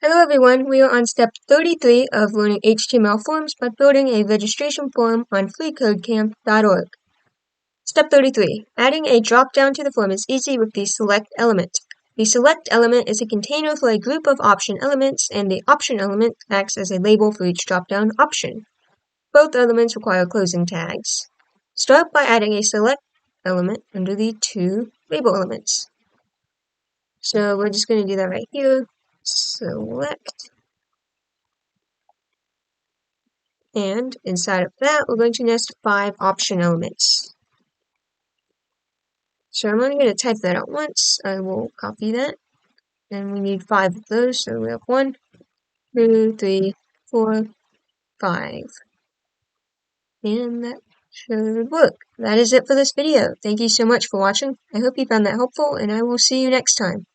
Hello everyone, we are on step 33 of learning HTML forms by building a registration form on freeCodeCamp.org. Step 33. Adding a drop-down to the form is easy with the select element. The select element is a container for a group of option elements, and the option element acts as a label for each drop-down option. Both elements require closing tags. Start by adding a select element under the two label elements. So we're just going to do that right here. Select. And inside of that, we're going to nest 5 option elements. So I'm only going to type that out once. I will copy that. And we need 5 of those. So we have 1, 2, 3, 4, 5. And that should work. That is it for this video. Thank you so much for watching. I hope you found that helpful, and I will see you next time.